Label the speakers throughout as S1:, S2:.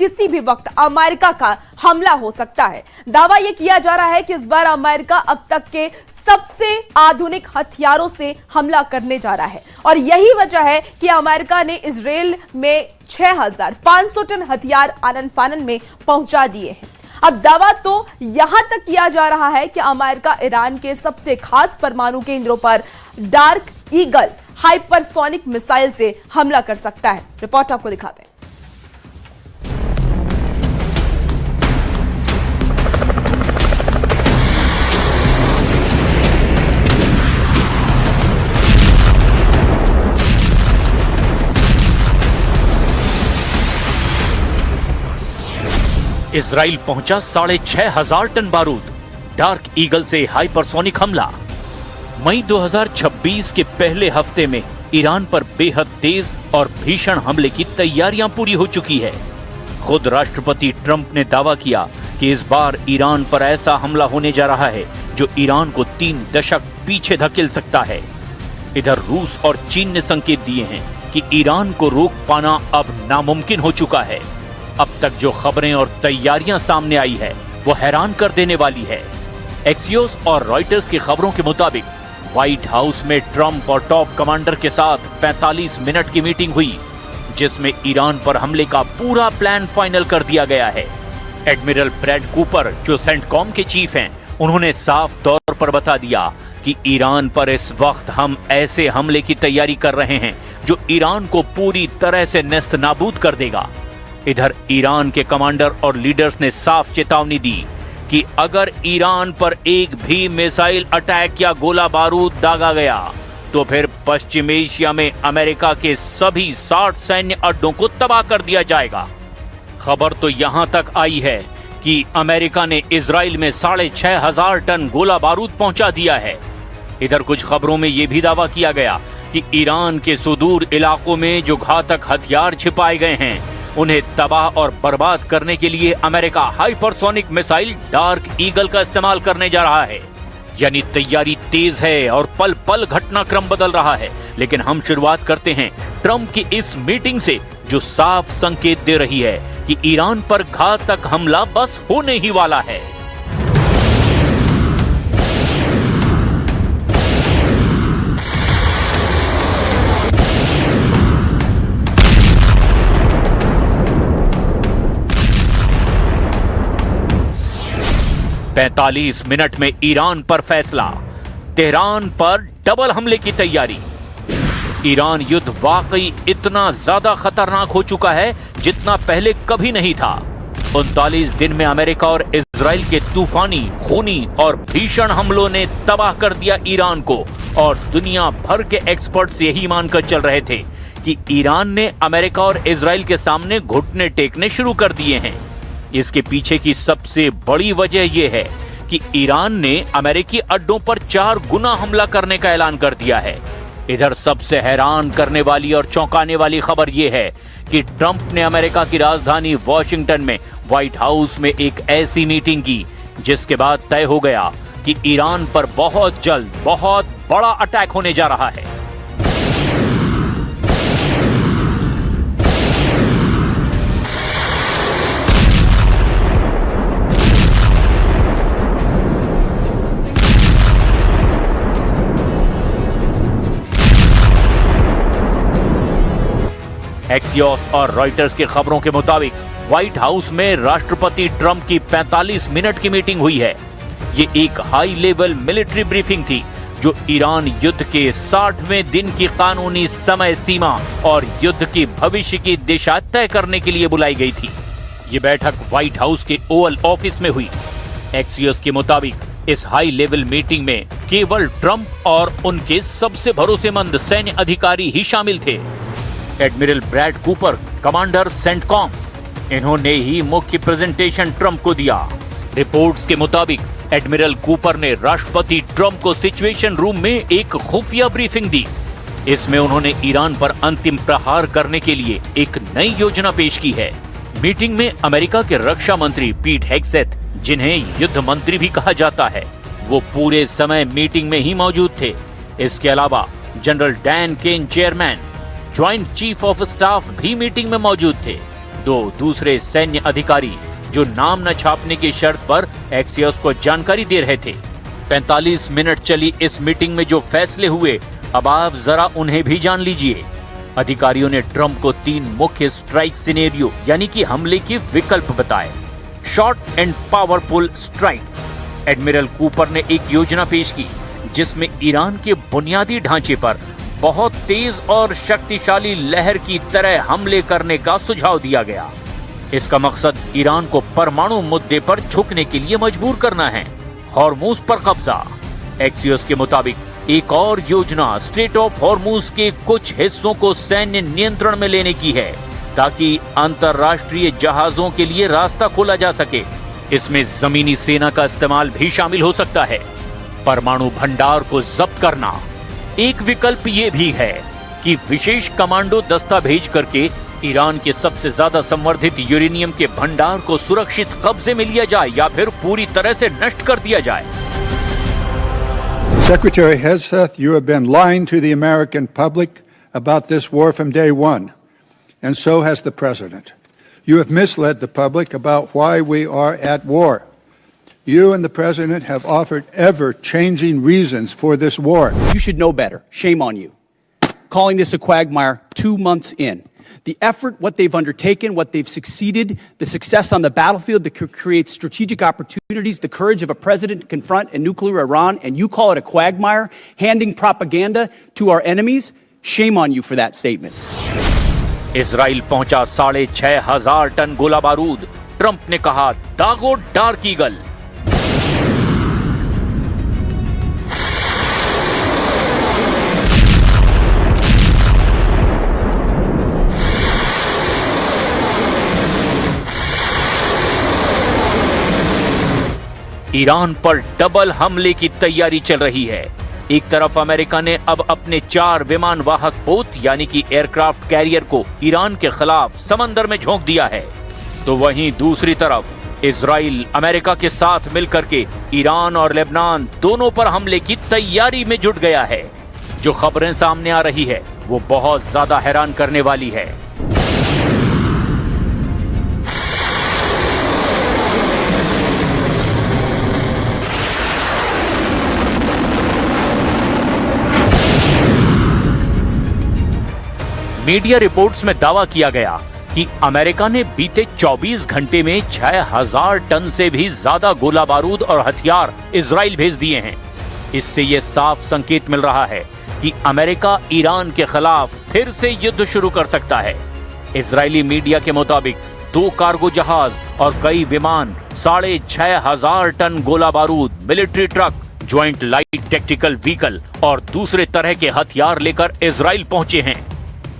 S1: किसी भी वक्त अमेरिका का हमला हो सकता है। दावा यह किया जा रहा है कि इस बार अमेरिका अब तक के सबसे आधुनिक हथियारों से हमला करने जा रहा है और यही वजह है कि अमेरिका ने इजराइल में 6500 टन हथियार आनन फानन में पहुंचा दिए हैं। अब दावा तो यहां तक किया जा रहा है कि अमेरिका ईरान के सबसे खास परमाणु केंद्रों पर डार्क ईगल हाइपरसोनिक मिसाइल से हमला कर सकता है। रिपोर्ट आपको दिखाते हैं।
S2: इजराइल पहुंचा 6500 टन बारूद, डार्क ईगल से हाइपरसोनिक हमला। मई 2026 के पहले हफ्ते में ईरान पर बेहद तेज और भीषण हमले की तैयारियां पूरी हो चुकी है। खुद राष्ट्रपति ट्रंप ने दावा किया कि इस बार ईरान पर ऐसा हमला होने जा रहा है जो ईरान को 3 दशक पीछे धकेल सकता है। इधर रूस और चीन ने संकेत दिए हैं कि ईरान को रोक पाना अब नामुमकिन हो चुका है। अब तक जो खबरें और तैयारियां सामने आई है वो हैरान कर देने वाली है। एक्सियोस और रॉयटर्स की खबरों के मुताबिक व्हाइट हाउस में ट्रंप और टॉप कमांडर के साथ 45 मिनट की मीटिंग हुई, जिसमें ईरान पर हमले का पूरा प्लान फाइनल कर दिया गया है। एडमिरल ब्रैड कूपर, जो सेंटकॉम के चीफ हैं, उन्होंने साफ तौर पर बता दिया कि ईरान पर इस वक्त हम ऐसे हमले की तैयारी कर रहे हैं जो ईरान को पूरी तरह से नेस्त नाबूद कर देगा। इधर ईरान के कमांडर और लीडर्स ने साफ चेतावनी दी कि अगर ईरान पर एक भी मिसाइल अटैक या गोला बारूद दागा गया तो फिर पश्चिम एशिया में अमेरिका के सभी 60 सैन्य अड्डों को तबाह कर दिया जाएगा। खबर तो यहां तक आई है कि अमेरिका ने इजराइल में 6500 टन गोला बारूद पहुंचा दिया है। इधर कुछ खबरों में यह भी दावा किया गया कि ईरान के सुदूर इलाकों में जो घातक हथियार छिपाए गए हैं उन्हें तबाह और बर्बाद करने के लिए America hypersonic missile dark eagle का इस्तेमाल करने जा रहा है। यानी तैयारी तेज है और पल पल घटनाक्रम बदल रहा है। लेकिन हम शुरुआत करते हैं ट्रंप की इस मीटिंग से, जो साफ संकेत दे रही है कि ईरान पर घातक हमला बस होने ही वाला है। पैंतालीस मिनट में ईरान पर फैसला, तेहरान पर डबल हमले की तैयारी। ईरान युद्ध वाकई इतना ज्यादा खतरनाक हो चुका है जितना पहले कभी नहीं था। 39 दिन में अमेरिका और इजराइल के तूफानी, खूनी और भीषण हमलों ने तबाह कर दिया ईरान को और दुनिया भर के एक्सपर्ट्स यही मानकर चल रहे थे कि ईरान ने अमेरिका और इजराइल के सामने घुटने टेकने शुरू कर दिए हैं। इसके पीछे की सबसे बड़ी वजह यह है कि ईरान ने अमेरिकी अड्डों पर 4 गुना हमला करने का ऐलान कर दिया है। इधर सबसे हैरान करने वाली और चौंकाने वाली खबर यह है कि ट्रंप ने अमेरिका की राजधानी वॉशिंगटन में व्हाइट हाउस में एक ऐसी मीटिंग की जिसके बाद तय हो गया कि ईरान पर बहुत जल्द बहुत बड़ा अटैक होने जा रहा है। एक्सियोस और रॉयटर्स की खबरों के मुताबिक व्हाइट हाउस में राष्ट्रपति ट्रंप की 45 मिनट की मीटिंग हुई है। ये एक हाई लेवल मिलिट्री ब्रीफिंग थी जो ईरान युद्ध के 60वें दिन की कानूनी समय सीमा और युद्ध की भविष्य की दिशा तय करने के लिए बुलाई गई थी। ये बैठक व्हाइट हाउस के ओवल ऑफिस में हुई। एक्सियोस के मुताबिक इस हाई लेवल मीटिंग में केवल ट्रंप और उनके सबसे भरोसेमंद सैन्य अधिकारी ही शामिल थे। Admiral Brad Cooper, commander CENTCOM, इन्होंने ही मुख्य प्रेजेंटेशन ट्रंप को दिया। रिपोर्ट्स के मुताबिक एडमिरल कूपर ने राष्ट्रपति ट्रंप को सिचुएशन रूम में एक खुफिया ब्रीफिंग दी। इसमें उन्होंने ईरान पर अंतिम प्रहार करने के लिए एक नई योजना पेश की है। मीटिंग में अमेरिका के रक्षा मंत्री पीट हेगसेथ, जिन्हें युद्ध मंत्री भी कहा जाता है, वो पूरे समय मीटिंग में ही मौजूद थे। इसके अलावा general Dan Caine, chairman, joint chief of staff भी मीटिंग में मौजूद थे। दो दूसरे सैन्य अधिकारी जो नाम न छापने की शर्त पर एक्सियोस को जानकारी दे रहे थे। 45 मिनट चली इस मीटिंग में जो फैसले हुए, अब आप जरा उन्हें भी जान लीजिए। अधिकारियों ने ट्रंप को 3 मुख्य स्ट्राइक सिनेरियो यानी कि हमले के विकल्प बताए। Short and powerful strike. Admiral Cooper ने एक योजना पेश की जिसमें ईरान के बुनियादी ढांचे पर बहुत तेज और शक्तिशाली लहर की तरह हमले करने का सुझाव दिया गया। इसका मकसद ईरान को परमाणु मुद्दे पर झुकने के लिए मजबूर करना है। हॉर्मुज पर कब्जा। एक्सियोस के मुताबिक एक और योजना स्ट्रेट ऑफ हॉर्मुज के कुछ हिस्सों को सैन्य नियंत्रण में लेने की है ताकि अंतरराष्ट्रीय जहाजों के लिए रास्ता खोला जा सके। इसमें जमीनी सेना का इस्तेमाल भी शामिल हो सकता है। परमाणु भंडार को जब्त करना। एक विकल्प ये भी है कि विशेष कमांडो दस्ता भेज करके ईरान के सबसे ज्यादा संवर्धित यूरेनियम के भंडार को सुरक्षित कब्जे में लिया जाए या फिर पूरी तरह से नष्ट कर दिया जाए।
S3: Secretary Hegseth, you have been lying to the American public about this war from day one, and so has the President. You have misled the public about why we are at war. You and the President have offered ever-changing reasons for this war.
S4: You should know better. Shame on you. Calling this a quagmire 2 months in. The effort, what they've undertaken, what they've succeeded, the success on the battlefield that could create strategic opportunities, the courage of a president to confront a nuclear Iran, and you call it a quagmire, handing propaganda to our enemies? Shame on you for that statement.
S2: Israel पहुंचा 6,500 ton गोला बारूद। Trump ने कहा दागो dark eagle. Iran पर double हमले की तैयारी चल रही है। एक तरफ अमेरिका ने अब अपने 4 विमान वाहक पोत यानी कि एयरक्राफ्ट कैरियर को ईरान के खिलाफ समंदर में झोंक दिया है, तो वहीं दूसरी तरफ इजराइल अमेरिका के साथ मिलकर के ईरान और लेबनान दोनों पर हमले की तैयारी में जुट गया है। जो खबरें सामने आ रही है वो बहुत ज्यादा हैरान करने वाली है। मीडिया रिपोर्ट्स में दावा किया गया कि अमेरिका ने बीते 24 घंटे में 6,000 टन से भी ज्यादा गोला बारूद और हथियार इजराइल भेज दिए हैं। इससे यह साफ संकेत मिल रहा है कि अमेरिका ईरान के खिलाफ फिर से युद्ध शुरू कर सकता है। इजरायली मीडिया के मुताबिक 2 कार्गो जहाज और कई विमान 6,500 टन गोला बारूद, military truck, joint light tactical vehicle और दूसरे तरह के हथियार लेकर इजराइल पहुंचे हैं।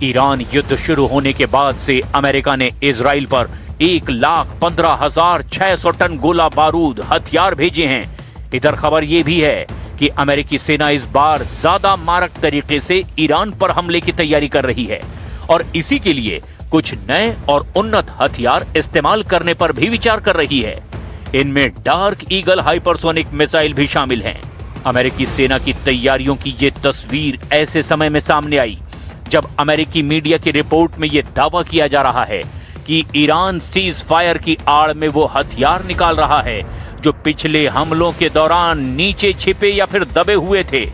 S2: ईरान युद्ध शुरू होने के बाद से अमेरिका ने इजराइल पर 1,15,600 टन गोला बारूद हथियार भेजे हैं। इधर खबर यह भी है कि अमेरिकी सेना इस बार ज्यादा मारक तरीके से ईरान पर हमले की तैयारी कर रही है और इसी के लिए कुछ नए और उन्नत हथियार इस्तेमाल करने पर भी विचार कर रही है। इनमें डार्क ईगल हाइपरसोनिक मिसाइल भी शामिल हैं। अमेरिकी सेना की तैयारियों की ये तस्वीर ऐसे समय में सामने आई जब अमेरिकी मीडिया की रिपोर्ट में यह दावा किया जा रहा है कि ईरान सीज फायर की आड़ में वो हथियार निकाल रहा है जो पिछले हमलों के दौरान नीचे छिपे या फिर दबे हुए थे।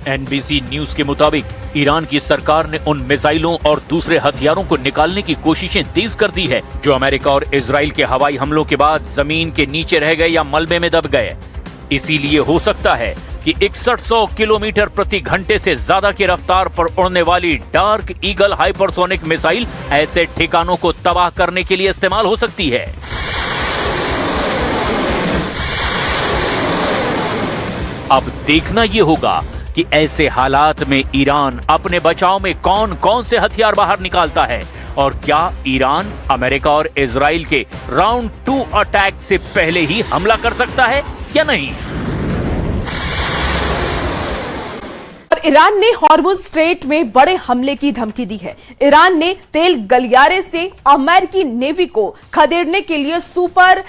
S2: एनबीसी न्यूज के मुताबिक ईरान की सरकार ने उन मिसाइलों और दूसरे हथियारों को निकालने की कोशिशें तेज कर दी है जो अमेरिका और इजराइल के हवाई हमलों के बाद जमीन के नीचे रह गए या मलबे में दब गए। इसीलिए हो सकता है कि 6100 किलोमीटर प्रति घंटे से ज्यादा की रफ्तार पर उड़ने वाली डार्क ईगल हाइपरसोनिक मिसाइल ऐसे ठिकानों को तबाह करने के लिए इस्तेमाल हो सकती है। अब देखना यह होगा कि ऐसे हालात में ईरान अपने बचाव में कौन कौन से हथियार बाहर निकालता है और क्या ईरान अमेरिका और इजराइल के राउंड 2 अटैक से पहले ही हमला कर सकता है या नहीं।
S1: ईरान ने हॉर्मुज स्ट्रेट में बड़े हमले की धमकी दी है। ईरान ने तेल गलियारे से अमेरिकी नेवी को खदेड़ने के लिए सुपर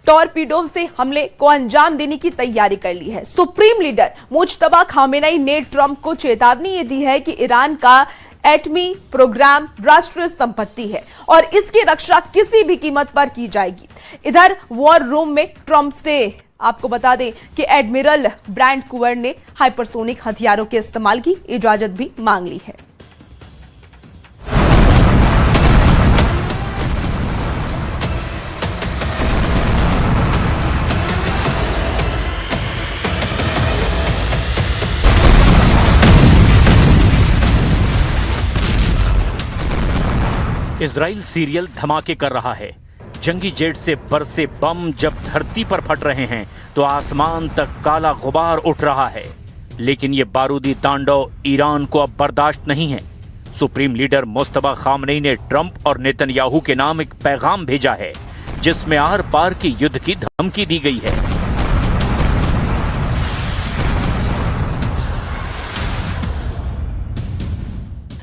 S1: टॉर्पीडो से हमले को अंजाम देने की तैयारी कर ली है। सुप्रीम लीडर मुज्तबा खामेनेई ने ट्रंप को चेतावनी ये दी है कि ईरान का एटमी प्रोग्राम राष्ट्रीय संपत्ति है और इसकी रक्षा किसी भी कीमत पर की जाएगी। इधर वॉर रूम में ट्रंप से आपको बता दें कि एडमिरल ब्रैंड कुवर ने हाइपरसोनिक हथियारों के इस्तेमाल की इजाजत भी मांग ली है।
S2: इजराइल सीरियल धमाके कर रहा है। जंगी जेट से बरसे बम जब धरती पर फट रहे हैं तो आसमान तक काला गुबार उठ रहा है। लेकिन ये बारूदी तांडव ईरान को अब बर्दाश्त नहीं है। सुप्रीम लीडर मुस्तफा खामनेई ने ट्रंप और नेतन्याहू के नाम एक पैगाम भेजा है जिसमें आर पार के युद्ध की धमकी दी गई है।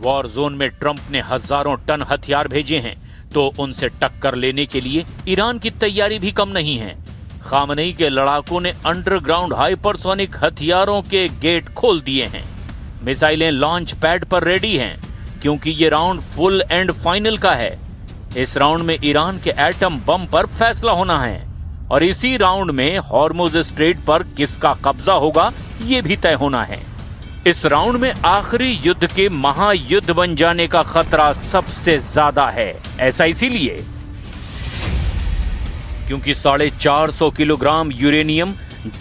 S2: वॉर जोन में ट्रंप ने हजारों टन हथियार भेजे हैं तो उनसे टक्कर लेने के लिए ईरान की तैयारी भी कम नहीं है। खामनेई के लड़ाकों ने अंडरग्राउंड हाइपरसोनिक हथियारों के गेट खोल दिए हैं। मिसाइलें लॉन्च पैड पर रेडी हैं क्योंकि ये राउंड फुल एंड फाइनल का है। इस राउंड में ईरान के एटम बम पर फैसला होना है और इसी राउंड में हॉर्मुज स्ट्रेट पर किसका कब्जा होगा ये भी तय होना है। इस राउंड में आखिरी युद्ध के महायुद्ध बन जाने का खतरा सबसे ज्यादा है। ऐसा इसीलिए क्योंकि 450 किलोग्राम यूरेनियम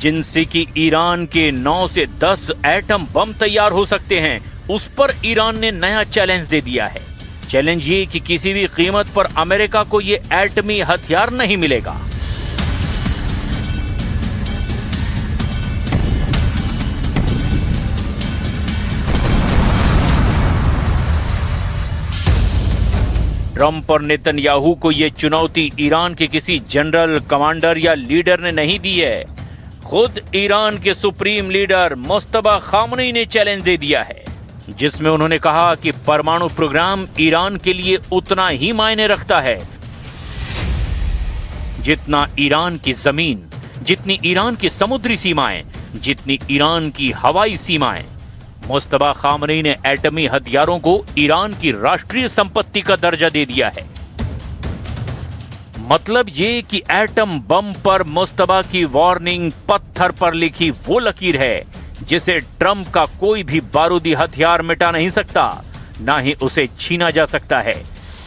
S2: जिनसे कि ईरान के 9 से 10 एटम बम तैयार हो सकते हैं, उस पर ईरान ने नया चैलेंज दे दिया है। चैलेंज ये कि किसी भी कीमत पर अमेरिका को ये एटमी हथियार नहीं मिलेगा। ट्रंप और नेतन्याहू को यह चुनौती ईरान के किसी जनरल, कमांडर या लीडर ने नहीं दी है। खुद ईरान के सुप्रीम लीडर मुस्तफा खामनेई ने चैलेंज दे दिया है, जिसमें उन्होंने कहा कि परमाणु प्रोग्राम ईरान के लिए उतना ही मायने रखता है जितना ईरान की जमीन, जितनी ईरान की समुद्री सीमाएं, जितनी ईरान की हवाई सीमाएं। मुस्तफा खामनेई ने एटमी हथियारों को ईरान की राष्ट्रीय संपत्ति का दर्जा दे दिया है। मतलब ये कि एटम बम पर मुस्तफा की वार्निंग पत्थर पर लिखी वो लकीर है जिसे ट्रंप का कोई भी बारूदी हथियार मिटा नहीं सकता, ना ही उसे छीना जा सकता है।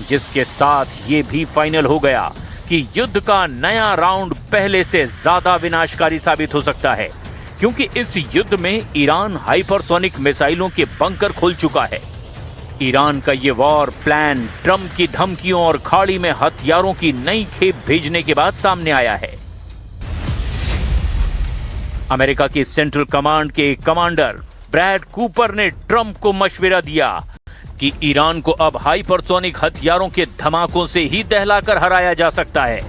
S2: जिसके साथ ये भी फाइनल हो गया कि युद्ध का नया राउंड पहले से ज्यादा विनाशकारी साबित हो सकता है, क्योंकि इस युद्ध में ईरान हाइपरसोनिक मिसाइलों के बंकर खोल चुका है। ईरान का ये वॉर प्लान ट्रंप की धमकियों और खाड़ी में हथियारों की नई खेप भेजने के बाद सामने आया है। अमेरिका की सेंट्रल कमांड के कमांडर ब्रैड कूपर ने ट्रंप को मशवरा दिया कि ईरान को अब हाइपरसोनिक हथियारों के धमाकों से ही दहलाकर हराया जा सकता है।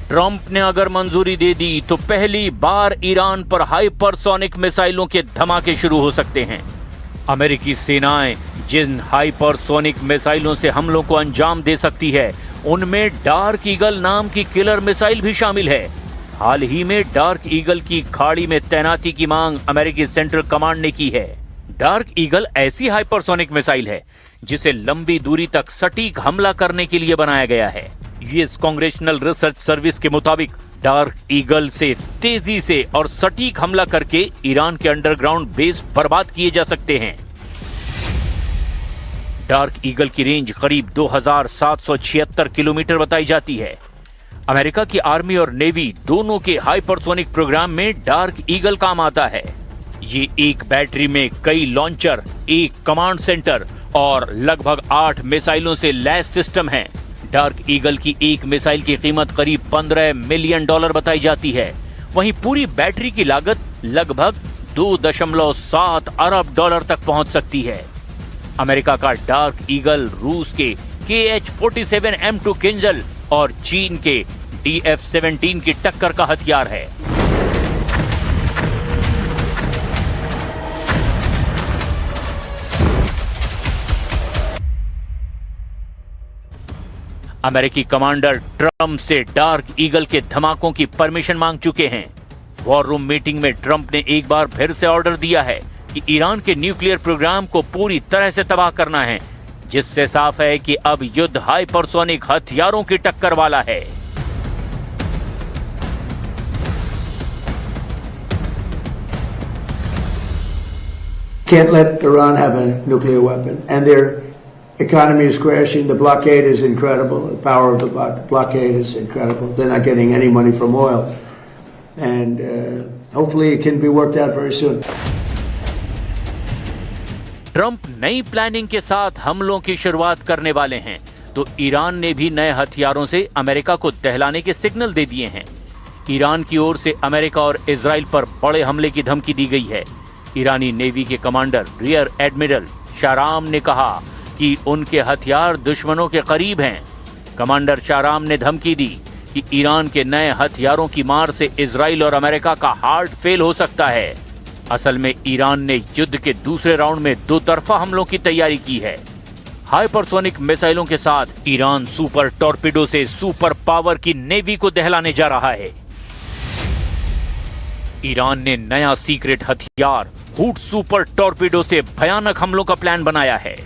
S2: ट्रंप ने अगर मंजूरी दे दी तो पहली बार ईरान पर हाइपरसोनिक मिसाइलों के धमाके शुरू हो सकते हैं। अमेरिकी सेनाएं जिन हाइपरसोनिक मिसाइलों से हमलों को अंजाम दे सकती है, उनमें डार्क ईगल नाम की किलर मिसाइल भी शामिल है। हाल ही में डार्क ईगल की खाड़ी में तैनाती की मांग अमेरिकी सेंट्रल कमांड ने की है। डार्क ईगल ऐसी हाइपरसोनिक मिसाइल है जिसे लंबी दूरी तक सटीक हमला करने के लिए बनाया गया है। यूएस कांग्रेशनल रिसर्च सर्विस के मुताबिक डार्क ईगल से तेजी से और सटीक हमला करके ईरान के अंडरग्राउंड बेस बर्बाद किए जा सकते हैं। डार्क ईगल की रेंज करीब 2776 किलोमीटर बताई जाती है। अमेरिका की आर्मी और नेवी दोनों के हाइपरसोनिक प्रोग्राम में डार्क ईगल काम आता है। ये एक बैटरी में कई लॉन्चर, एक कमांड सेंटर और लगभग 8 मिसाइलों से लैस सिस्टम है। डार्क ईगल की एक मिसाइल की कीमत करीब $15 मिलियन बताई जाती है। वहीं पूरी बैटरी की लागत लगभग $2.7 अरब तक पहुंच सकती है। अमेरिका का डार्क ईगल रूस के KH-47M2 किंजल और चीन के TF-17 की टक्कर का हथियार है। अमेरिकी कमांडर ट्रंप से डार्क ईगल के धमाकों की परमिशन मांग चुके हैं। वॉर रूम मीटिंग में ट्रंप ने एक बार फिर से ऑर्डर दिया है कि ईरान के न्यूक्लियर प्रोग्राम को पूरी तरह से तबाह करना है, जिससे साफ है कि अब युद्ध हाइपरसोनिक हथियारों की टक्कर वाला है।
S5: Can't let Iran have a nuclear weapon, and their economy is crashing. The blockade is incredible. The power of the blockade is incredible. They're not getting any money from oil, and hopefully it can be worked out very soon.
S2: Trump नई planning के साथ हमलों की शुरुआत करने वाले हैं, तो ईरान ने भी नए हथियारों से अमेरिका को दहलाने के सिग्नल दे दिए हैं। ईरान की ओर से अमेरिका और इजराइल पर बड़े हमले की धमकी दी गई है। ईरानी नेवी के कमांडर रियर एडमिरल शाहराम ने कहा कि उनके हथियार दुश्मनों के करीब हैं। कमांडर शाहराम ने धमकी दी कि ईरान के नए हथियारों की मार से इजराइल और अमेरिका का हार्ट फेल हो सकता है। असल में ईरान ने युद्ध के दूसरे राउंड में दो तरफा हमलों की तैयारी की है। हाइपरसोनिक मिसाइलों के साथ ईरान सुपर टॉर्पीडो से सुपर पावर की नेवी को दहलाने जा रहा है। ईरान ने नया सीक्रेट हथियार हूट सुपर टॉर्पीडो से भयानक हमलों का प्लान बनाया है।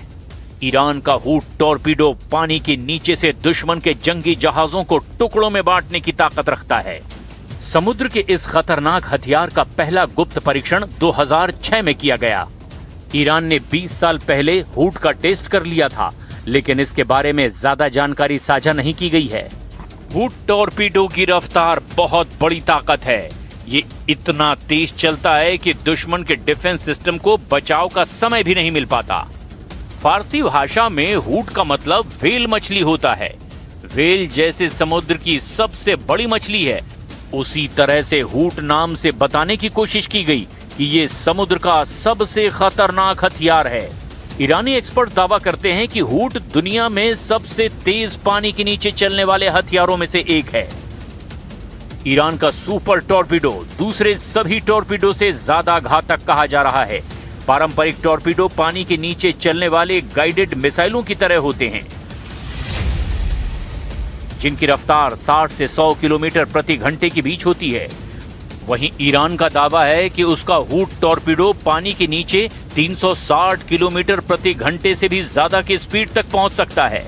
S2: ईरान का हूट टॉर्पीडो पानी के नीचे से दुश्मन के जंगी जहाजों को टुकड़ों में बांटने की ताकत रखता है। समुद्र के इस खतरनाक हथियार का पहला गुप्त परीक्षण 2006 में किया गया। ईरान ने 20 साल पहले हूट का टेस्ट कर लिया था, लेकिन इसके बारे में ज्यादा जानकारी साझा नहीं की गई है। हूट टॉर्पीडो की रफ्तार बहुत बड़ी ताकत है। ये इतना तेज चलता है कि दुश्मन के डिफेंस सिस्टम को बचाव का समय भी नहीं मिल पाता। फारसी भाषा में हूट का मतलब व्हेल मछली होता है। व्हेल जैसे समुद्र की सबसे बड़ी मछली है, उसी तरह से हूट नाम से बताने की कोशिश की गई कि ये समुद्र का सबसे खतरनाक हथियार है। ईरानी एक्सपर्ट दावा करते हैं कि हूट दुनिया में सबसे तेज पानी के नीचे चलने वाले हथियारों में से एक है। ईरान का सुपर टॉर्पीडो दूसरे सभी टॉर्पीडो से ज्यादा घातक कहा जा रहा है। पारंपरिक टॉर्पीडो पानी के नीचे चलने वाले गाइडेड मिसाइलों की तरह होते हैं, जिनकी रफ्तार 60 से 100 किलोमीटर प्रति घंटे के बीच होती है। वहीं ईरान का दावा है कि उसका हूट टॉर्पीडो पानी के नीचे 360 किलोमीटर प्रति घंटे से भी ज्यादा की स्पीड तक पहुंच सकता है।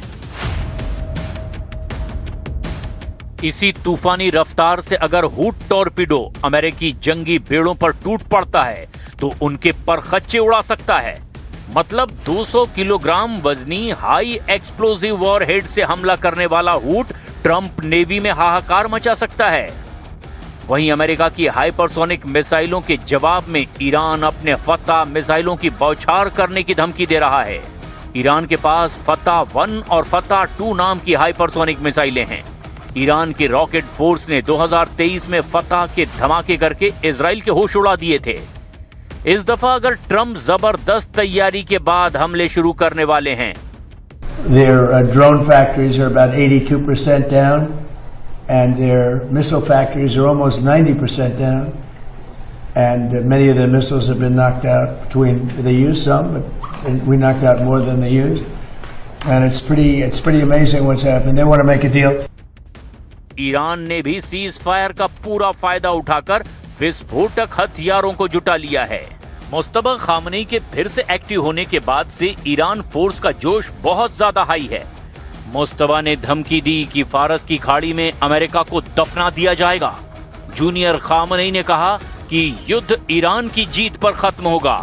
S2: इसी तूफानी रफ्तार से अगर हूट टॉर्पीडो अमेरिकी जंगी बेड़ों पर टूट पड़ता है तो उनके परखच्चे उड़ा सकता है। मतलब 200 किलोग्राम वजनी हाई एक्सप्लोसिव वॉरहेड से हमला करने वाला हूट ट्रंप नेवी में हाहाकार मचा सकता है। वहीं अमेरिका की हाइपरसोनिक मिसाइलों के जवाब में ईरान अपने फतह मिसाइलों की बौछार करने की धमकी दे रहा है। ईरान के पास फतह 1 और फतह 2 नाम की हाइपरसोनिक मिसाइलें हैं। ईरान की रॉकेट फोर्स ने 2023 में फतह के धमाके करके इजराइल के होश उड़ा दिए थे। इस दफा अगर ट्रंप जबरदस्त तैयारी के बाद हमले शुरू करने वाले हैं।
S5: Their drone factories are about 82% down, and their missile factories are almost 90% down. And many of the missiles have been knocked out. They used some, but we knocked out more than they used. And it's pretty amazing what's happened. They want to make a deal.
S2: Iran ने भी cease fire का पूरा फायदा उठाकर विस्फोटक हथियारों को जुटा लिया है। मुस्तबा खामनेई के फिर से एक्टिव होने के बाद से ईरान फोर्स का जोश बहुत ज्यादा हाई है। मुस्तबा ने धमकी दी कि फारस की खाड़ी में अमेरिका को दफना दिया जाएगा। जूनियर खामनेई ने कहा कि युद्ध ईरान की जीत पर खत्म होगा।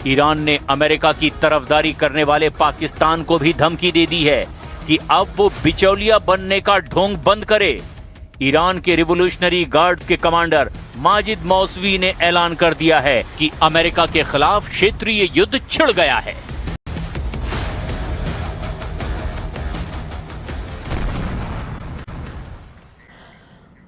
S2: ईरान ने अमेरिका की तरफदारी करने वाले पाकिस्तान को भी धमकी दे दी है कि अब वो बिचौलिया बनने का ढोंग बंद करे। ईरान के रिवोल्यूशनरी गार्ड्स के कमांडर माजिद मौसवी ने ऐलान कर दिया है कि अमेरिका के खिलाफ क्षेत्रीय युद्ध छिड़ गया है।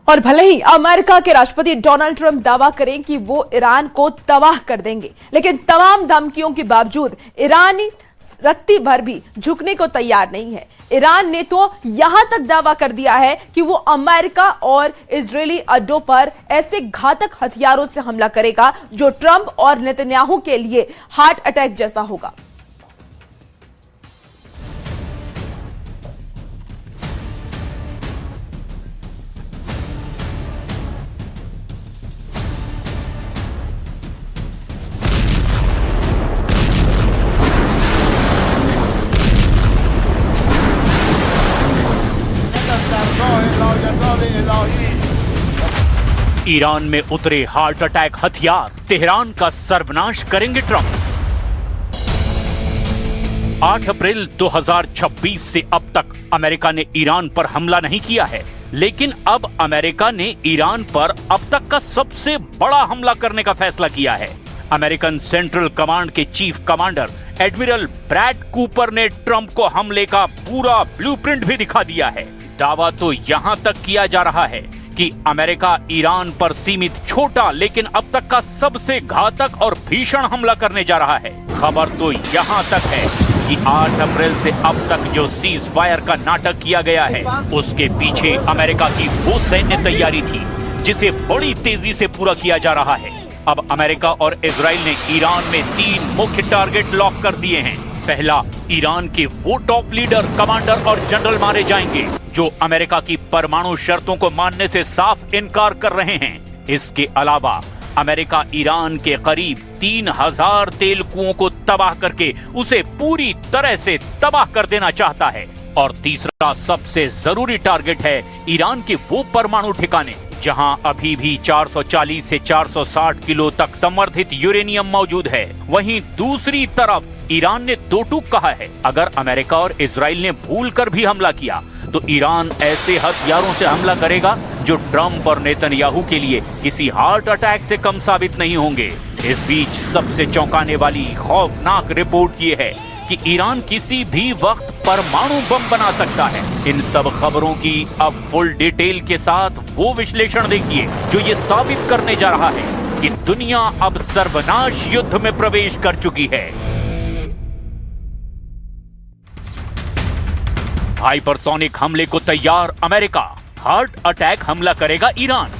S1: और भले ही अमेरिका के राष्ट्रपति डोनाल्ड ट्रंप दावा करें कि वो ईरान को तबाह कर देंगे, लेकिन तमाम धमकियों के बावजूद ईरानी रत्ती भर भी झुकने को तैयार नहीं है। ईरान ने तो यहां तक दावा कर दिया है कि वो अमेरिका और इजरायली अड्डों पर ऐसे घातक हथियारों से हमला करेगा जो ट्रंप और नेतन्याहू के लिए हार्ट अटैक जैसा होगा।
S2: ईरान में उतरे हार्ट अटैक हथियार, तेहरान का सर्वनाश करेंगे ट्रंप। 8 अप्रैल 2026 से अब तक अमेरिका ने ईरान पर हमला नहीं किया है, लेकिन अब अमेरिका ने ईरान पर अब तक का सबसे बड़ा हमला करने का फैसला किया है। अमेरिकन सेंट्रल कमांड के chief commander admiral Brad Cooper ने ट्रंप को हमले का पूरा ब्लूप्रिंट भी दिखा दिया है। दावा तो यहां तक किया जा रहा है कि अमेरिका ईरान पर सीमित छोटा लेकिन अब तक का सबसे घातक और भीषण हमला करने जा रहा है। खबर तो यहां तक है कि 8 अप्रैल से अब तक जो सीज फायर का नाटक किया गया है, उसके पीछे अमेरिका की वो सैन्य तैयारी थी जिसे बड़ी तेजी से पूरा किया जा रहा है। अब अमेरिका और इजराइल ने ईरान में 3 मुख्य टारगेट लॉक कर दिए हैं। पहला, ईरान के वो टॉप लीडर, कमांडर और जनरल मारे जाएंगे जो अमेरिका की परमाणु शर्तों को मानने से साफ इनकार कर रहे हैं। इसके अलावा अमेरिका ईरान के करीब 3000 तेल कुओं को तबाह करके उसे पूरी तरह से तबाह कर देना चाहता है। और तीसरा सबसे जरूरी टारगेट है ईरान के वो परमाणु ठिकाने जहां अभी भी 440 से 460 किलो तक संवर्धित यूरेनियम मौजूद है। वहीं दूसरी तरफ ईरान ने दो टूक कहा है, अगर अमेरिका और इजराइल ने भूलकर भी हमला किया तो ईरान ऐसे हथियारों से हमला करेगा जो ट्रंप और नेतन्याहू के लिए किसी हार्ट अटैक से कम साबित नहीं होंगे। इस बीच सबसे चौंकाने वाली खौफनाक रिपोर्ट ये है कि ईरान किसी भी वक्त परमाणु बम बना सकता है। इन सब खबरों की अब फुल डिटेल के साथ वो विश्लेषण देखिए जो ये साबित करने जा रहा है कि दुनिया अब सर्वनाश युद्ध में प्रवेश कर चुकी है। हाइपरसोनिक हमले को तैयार अमेरिका, हार्ट अटैक हमला करेगा ईरान।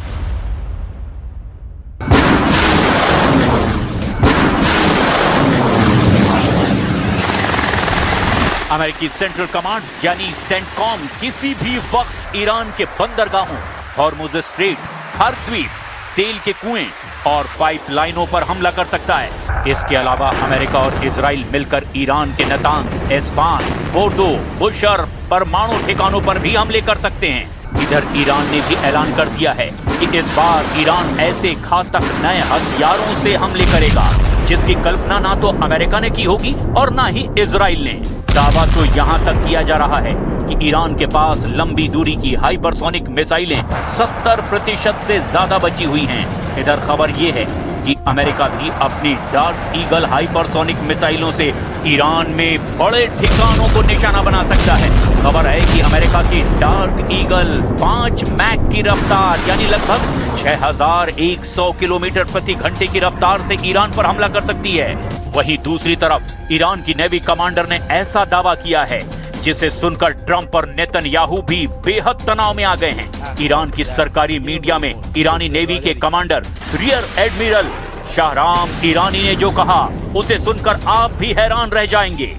S2: अमेरिकी सेंट्रल कमांड यानी सेंटकॉम किसी भी वक्त ईरान के बंदरगाहों, हॉर्मुज स्ट्रेट, हर द्वीप, तेल के कुएं और पाइपलाइनों पर हमला कर सकता है। इसके अलावा अमेरिका और इजराइल मिलकर ईरान के नतांज, एस्फान, फोर्डो, बुशर परमाणु ठिकानों पर भी हमले कर सकते हैं। इधर ईरान ने भी ऐलान कर दिया है कि इस बार ईरान ऐसे घातक नए हथियारों से हमले करेगा जिसकी कल्पना ना तो अमेरिका ने की होगी और ना ही इजराइल ने। दावा तो यहां तक किया जा रहा है कि ईरान के पास लंबी दूरी की हाइपरसोनिक मिसाइलें 70% से ज्यादा बची हुई हैं। इधर खबर यह है कि अमेरिका भी अपनी डार्क ईगल हाइपरसोनिक मिसाइलों से ईरान में बड़े ठिकानों को निशाना बना सकता है। खबर है कि अमेरिका की डार्क ईगल 5 मैक की रफ्तार यानी लगभग 6100 किलोमीटर प्रति घंटे की रफ्तार से ईरान पर हमला कर सकती है। वहीं दूसरी तरफ ईरान की नेवी कमांडर ने ऐसा दावा किया है जिसे सुनकर ट्रंप और नेतन्याहू भी बेहद तनाव में आ गए हैं। ईरान की सरकारी मीडिया में ईरानी नेवी के commander rear admiral Shahram Irani ने जो कहा उसे सुनकर आप भी हैरान रह जाएंगे।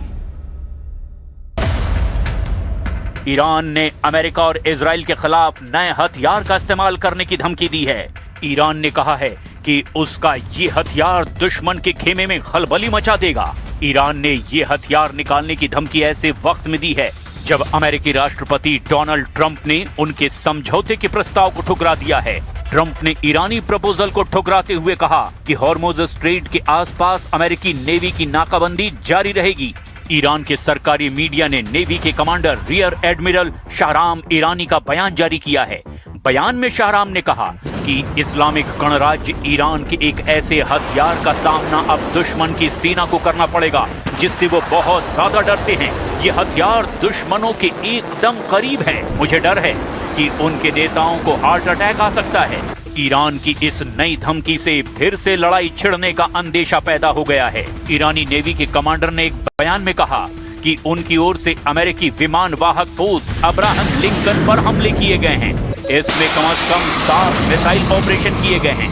S2: ईरान ने अमेरिका और इजराइल के खिलाफ नए हथियार का इस्तेमाल करने की धमकी दी है। ईरान ने कहा है कि उसका ये हथियार दुश्मन के खेमे में खलबली मचा देगा। ईरान ने ये हथियार निकालने की धमकी ऐसे वक्त में दी है जब अमेरिकी राष्ट्रपति डोनाल्ड ट्रंप ने उनके समझौते के प्रस्ताव को ठुकरा दिया है। ट्रंप ने ईरानी प्रपोजल को ठुकराते हुए कहा कि हॉर्मुज स्ट्रेट के आसपास अमेरिकी नेवी की नाकाबंदी जारी रहेगी। ईरान के सरकारी मीडिया ने नेवी के commander rear admiral Shahram Irani का बयान जारी किया है। बयान में शाहराम ने कहा कि इस्लामिक गणराज्य ईरान के एक ऐसे हथियार का सामना अब दुश्मन की सेना को करना पड़ेगा जिससे वो बहुत ज्यादा डरते हैं। ये हथियार दुश्मनों के एकदम करीब है। मुझे डर है कि उनके नेताओं को हार्ट अटैक आ सकता है। ईरान की इस नई धमकी से फिर से लड़ाई छिड़ने का अंदेशा पैदा हो गया है। ईरानी नेवी के कमांडर ने एक बयान में कहा कि उनकी ओर से अमेरिकी विमान वाहक पोत अब्राहम लिंकन पर हमले किए गए हैं। इसमें कम से कम 7 मिसाइल ऑपरेशन किए गए हैं।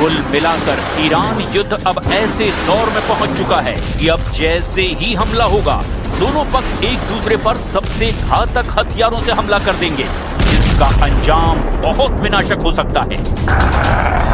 S2: कुल मिलाकर ईरान युद्ध अब ऐसे दौर में पहुंच चुका है कि अब जैसे ही हमला होगा दोनों पक्ष एक दूसरे पर सबसे घातक हथियारों से हमला कर देंगे, जिसका अंजाम बहुत विनाशक हो सकता है।